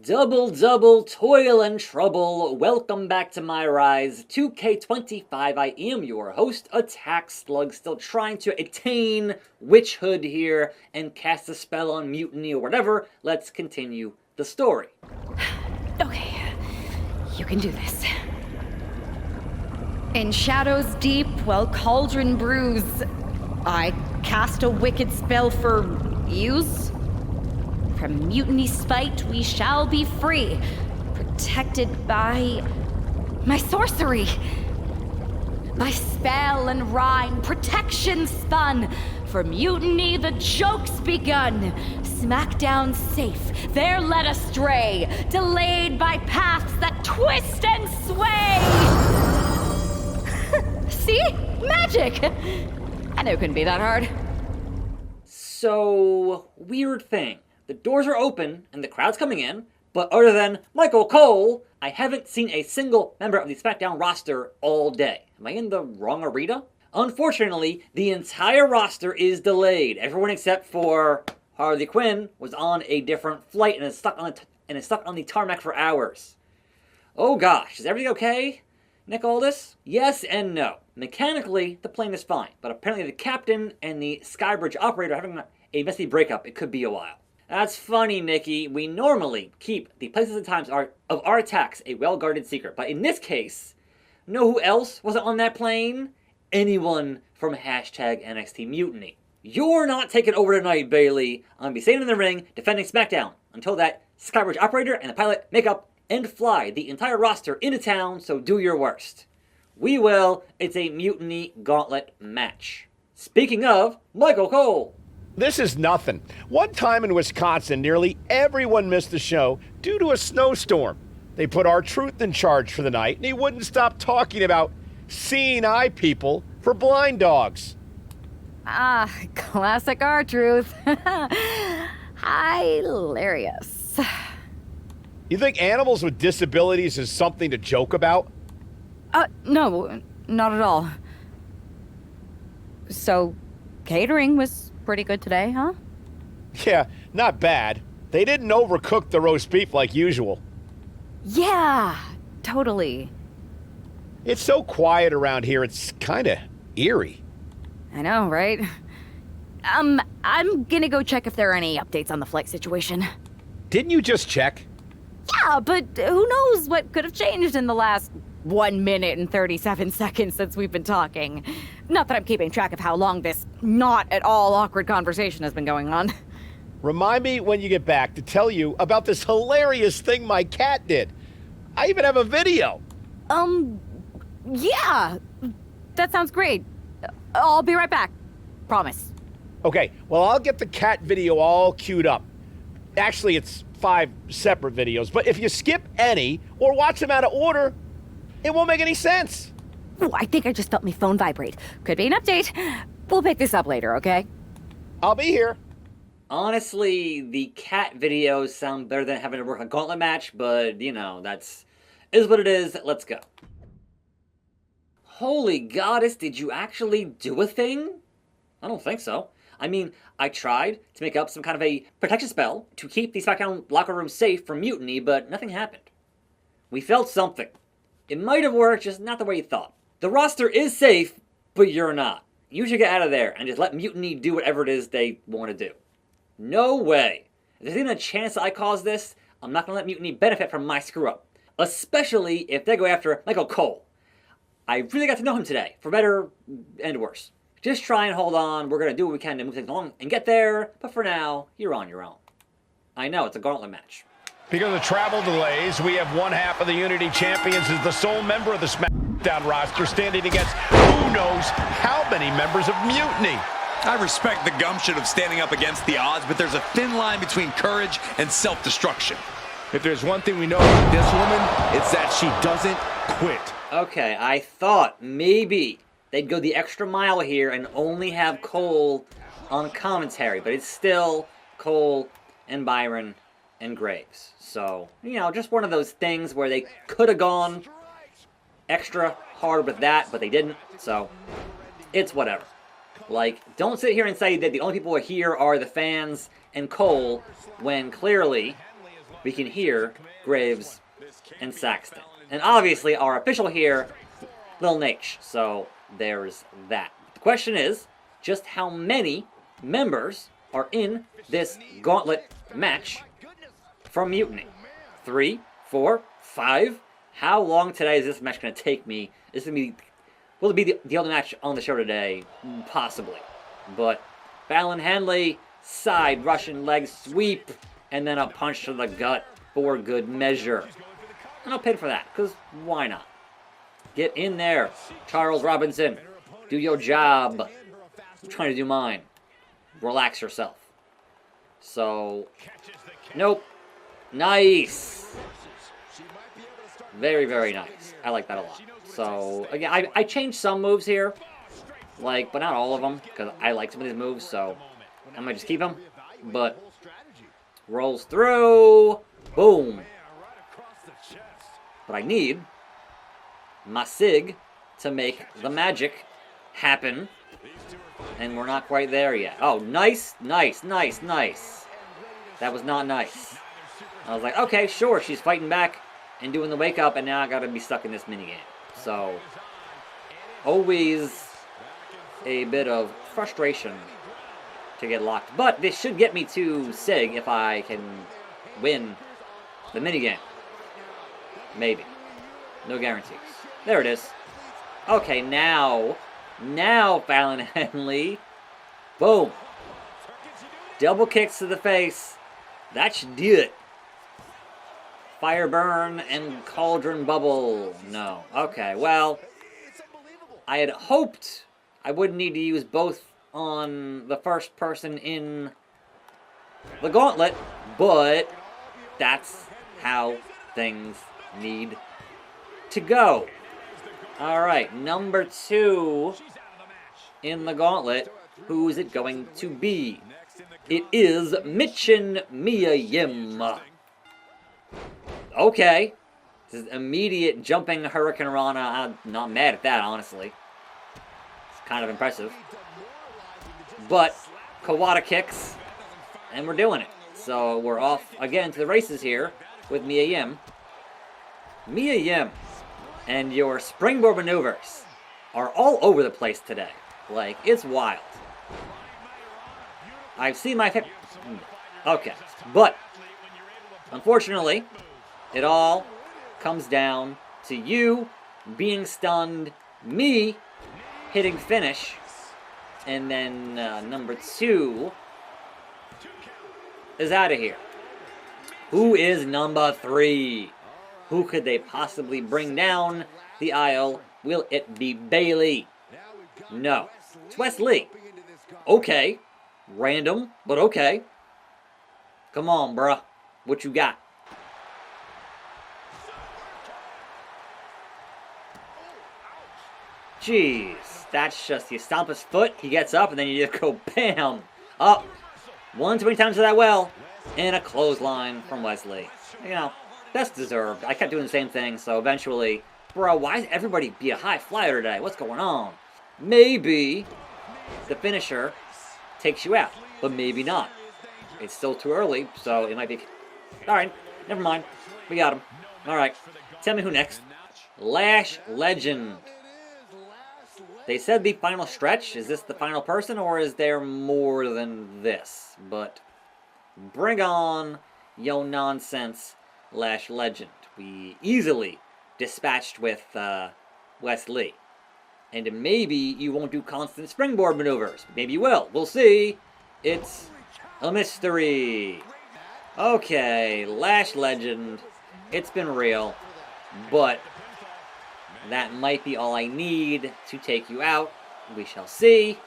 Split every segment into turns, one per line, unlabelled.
Double, toil and trouble. Welcome back to MyRise 2K25. I am your host, attackslug, still trying to attain witchhood here and cast a spell on mutiny or whatever. Let's continue the story.
Okay, you can do this. In shadows deep, while cauldron brews, I cast a wicked spell for use. From mutiny spite, we shall be free, protected by my sorcery. By spell and rhyme, protection spun. For mutiny, the joke's begun. Smackdown safe, there led astray, delayed by paths that twist and sway. See? Magic! I knew it couldn't be that hard.
So, weird thing. The doors are open and the crowd's coming in, but other than Michael Cole, I haven't seen a single member of the SmackDown roster all day. Am I in the wrong arena? Unfortunately, the entire roster is delayed. Everyone except for Harley Quinn was on a different flight and is stuck on the tarmac for hours. Oh gosh, is everything okay? Nick Aldis? Yes and no. Mechanically, the plane is fine, but apparently the captain and the Skybridge operator are having a messy breakup. It could be a while. That's funny, Nikki. We normally keep the places and times of our attacks a well-guarded secret, but in this case, know who else wasn't on that plane? Anyone from hashtag NXT Mutiny. You're not taking over tonight, Bailey. I'm gonna be staying in the ring, defending SmackDown, until that Skybridge operator and the pilot make up and fly the entire roster into town, so do your worst. We will. It's a Mutiny Gauntlet match. Speaking of, Michael Cole.
This is nothing. One time in Wisconsin, nearly everyone missed the show due to a snowstorm. They put R-Truth in charge for the night, and he wouldn't stop talking about seeing eye people for blind dogs.
Ah, classic R-Truth. Hilarious.
You think animals with disabilities is something to joke about?
No, not at all. So, catering was pretty good today, huh?
Yeah, not bad. They didn't overcook the roast beef like usual.
Yeah, totally.
It's so quiet around here, it's kinda eerie.
I know, right? I'm gonna go check if there are any updates on the flight situation.
Didn't you just check?
Yeah, but who knows what could have changed in the last 1 minute and 37 seconds since we've been talking. Not that I'm keeping track of how long this not at all awkward conversation has been going on.
Remind me when you get back to tell you about this hilarious thing my cat did. I even have a video.
Yeah, that sounds great. I'll be right back. Promise.
Okay, well, I'll get the cat video all queued up. Actually, it's 5 separate videos, but if you skip any or watch them out of order, it won't make any sense.
Ooh, I think I just felt my phone vibrate. Could be an update. We'll pick this up later, okay?
I'll be here.
Honestly, the cat videos sound better than having to work a gauntlet match, but, you know, is what it is. Let's go. Holy goddess, did you actually do a thing? I don't think so. I mean, I tried to make up some kind of a protection spell to keep the SmackDown locker room safe from mutiny, but nothing happened. We felt something. It might have worked, just not the way you thought. The roster is safe, but you're not. You should get out of there and just let mutiny do whatever it is they want to do. No way. If there's even a chance that I caused this, I'm not going to let mutiny benefit from my screw-up. Especially if they go after Michael Cole. I really got to know him today, for better and worse. Just try and hold on. We're going to do what we can to move things along and get there. But for now, you're on your own. I know, it's a gauntlet match.
Because of travel delays, we have one half of the Unity Champions as the sole member of the SmackDown roster standing against who knows how many members of Mutiny.
I respect the gumption of standing up against the odds, but there's a thin line between courage and self-destruction.
If there's one thing we know about this woman, it's that she doesn't quit.
Okay, I thought maybe they'd go the extra mile here and only have Cole on commentary, but it's still Cole and Byron and Graves. So, you know, just one of those things where they could have gone extra hard with that, but they didn't, so it's whatever. Like, don't sit here and say that the only people here are the fans and Cole, when clearly we can hear Graves and Saxton. And obviously our official here, Lil Nate. So there's that. The question is, just how many members are in this gauntlet match from Mutiny? 3, 4, 5? How long today is this match going to take me? Will it be the only match on the show today? Possibly. But Fallon Henley, side Russian leg sweep, and then a punch to the gut for good measure. And I'll pay for that, because why not? Get in there, Charles Robinson. Do your job. I'm trying to do mine. Relax yourself. So, nope. Nice. Very, very nice. I like that a lot. So, again, I changed some moves here. Like, but not all of them, because I like some of these moves, so I might just keep them. But, rolls through. Boom. But I need my Sig to make the magic happen. And we're not quite there yet. Oh, nice, nice, nice, nice. That was not nice. I was like, okay, sure, she's fighting back and doing the wake up, and now I gotta be stuck in this minigame. So, always a bit of frustration to get locked. But this should get me to Sig if I can win the minigame. Maybe. No guarantees. There it is. Okay, now Fallon Henley. Boom. Double kicks to the face. That should do it. Fire burn and cauldron bubble. No. Okay, well, I had hoped I wouldn't need to use both on the first person in the gauntlet, but that's how things need to go. Alright, number 2 in the gauntlet. Who is it going to be? It is Michin Mia Yim. Okay. This is immediate jumping Hurricane Rana. I'm not mad at that, honestly. It's kind of impressive. But, Kawada kicks, and we're doing it. So, we're off again to the races here with Mia Yim. Mia Yim and your springboard maneuvers are all over the place today. Like, it's wild. I've seen my... Okay, but, unfortunately, it all comes down to you being stunned, me hitting finish, and then number 2 is out of here. Who is number 3? Who could they possibly bring down the aisle? Will it be Bailey? No. It's Wesley. Okay. Random, but okay. Come on, bruh. What you got? Jeez. That's just, you stomp his foot, he gets up, and then you just go BAM! Up. One too many times to that well. And a clothesline from Wesley. You know, that's deserved. I kept doing the same thing, so eventually, bro, why does everybody be a high flyer today? What's going on? Maybe the finisher takes you out, but maybe not. It's still too early, so it might be... Alright, never mind. We got him. Alright, tell me who next. Lash Legend. They said the final stretch. Is this the final person, or is there more than this? But bring on yo nonsense Lash Legend. We easily dispatched with Wesley. And maybe you won't do constant springboard maneuvers. Maybe you will. We'll see. It's a mystery. Okay, Lash Legend. It's been real. But that might be all I need to take you out. We shall see.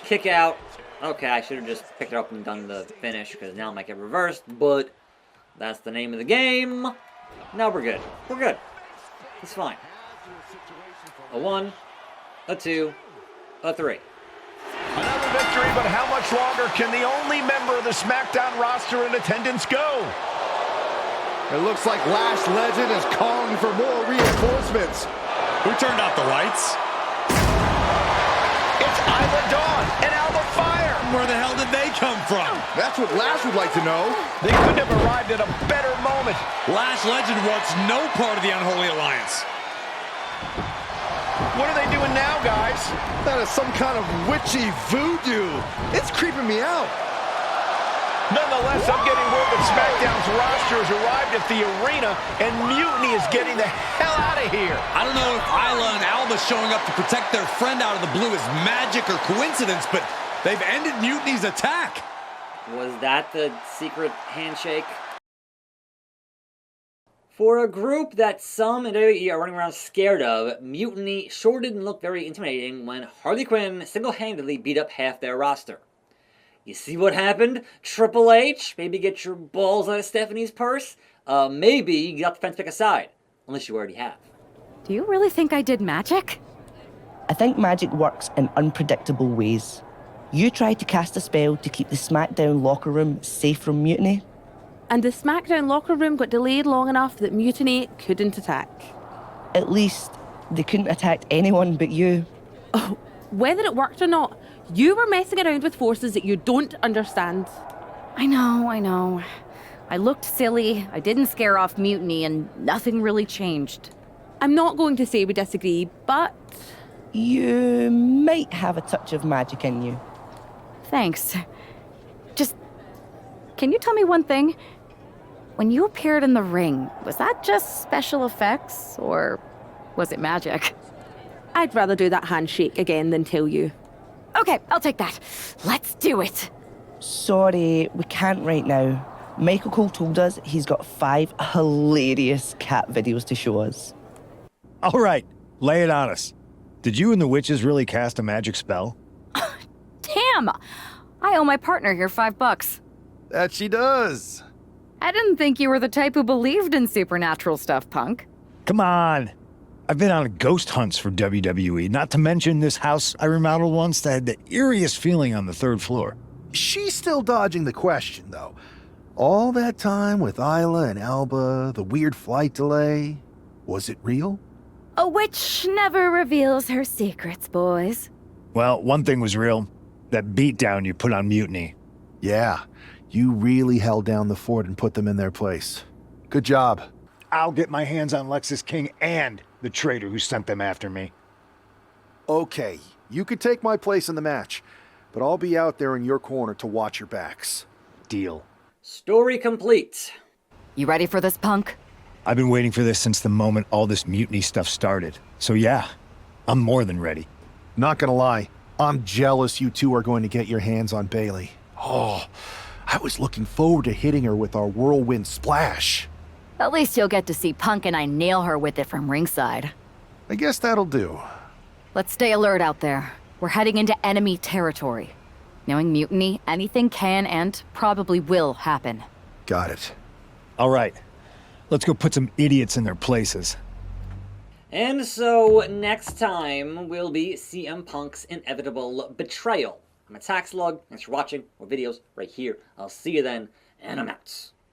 Kick out. Okay, I should have just picked it up and done the finish, because now it might get reversed. But that's the name of the game. Now we're good. We're good. It's fine. A 1. A 2, a 3.
Another victory, but how much longer can the only member of the SmackDown roster in attendance go?
It looks like Lash Legend is calling for more reinforcements.
Who turned off the lights?
It's It's Isla Dawn and Alba Fire.
Where the hell did they come from?
That's what Lash would like to know.
They couldn't have arrived at a better moment.
Lash Legend wants no part of the Unholy Alliance.
What are they doing now, guys?
That is some kind of witchy voodoo. It's creeping me out.
Nonetheless, I'm getting word that SmackDown's roster has arrived at the arena, and Mutiny is getting the hell out of here.
I don't know if Isla and Alba showing up to protect their friend out of the blue is magic or coincidence, but they've ended Mutiny's attack.
Was that the secret handshake? For a group that some in WWE are running around scared of, Mutiny sure didn't look very intimidating when Harley Quinn single-handedly beat up half their roster. You see what happened? Triple H? Maybe get your balls out of Stephanie's purse? Maybe get out the fence pick aside. Unless you already have.
Do you really think I did magic?
I think magic works in unpredictable ways. You tried to cast a spell to keep the SmackDown locker room safe from Mutiny.
And the SmackDown locker room got delayed long enough that Mutiny couldn't attack.
At least, they couldn't attack anyone but you.
Oh, whether it worked or not, you were messing around with forces that you don't understand.
I know. I looked silly, I didn't scare off Mutiny, and nothing really changed.
I'm not going to say we disagree, but...
You might have a touch of magic in you.
Thanks. Just, can you tell me one thing? When you appeared in the ring, was that just special effects, or was it magic?
I'd rather do that handshake again than tell you.
Okay, I'll take that. Let's do it.
Sorry, we can't right now. Michael Cole told us he's got 5 hilarious cat videos to show us.
All right, lay it on us. Did you and the witches really cast a magic spell?
Damn! I owe my partner here $5.
That she does.
I didn't think you were the type who believed in supernatural stuff, punk.
Come on. I've been on ghost hunts for WWE, not to mention this house I remodeled once that had the eeriest feeling on the 3rd floor.
She's still dodging the question, though. All that time with Isla and Alba, the weird flight delay, was it real?
A witch never reveals her secrets, boys.
Well, one thing was real. That beatdown you put on Mutiny.
Yeah, you really held down the fort and put them in their place. Good job.
I'll get my hands on Lexus King and the traitor who sent them after me.
Okay, you could take my place in the match, but I'll be out there in your corner to watch your backs.
Deal.
Story complete.
You ready for this, punk?
I've been waiting for this since the moment all this Mutiny stuff started. So yeah, I'm more than ready.
Not gonna lie, I'm jealous you two are going to get your hands on Bayley. Oh, I was looking forward to hitting her with our whirlwind splash.
At least you'll get to see Punk and I nail her with it from ringside.
I guess that'll do.
Let's stay alert out there. We're heading into enemy territory. Knowing Mutiny, anything can and probably will happen.
Got it.
All right, let's go put some idiots in their places.
And so, next time will be CM Punk's inevitable betrayal. I'm attackslug. Thanks for watching. More videos right here. I'll see you then, and I'm out.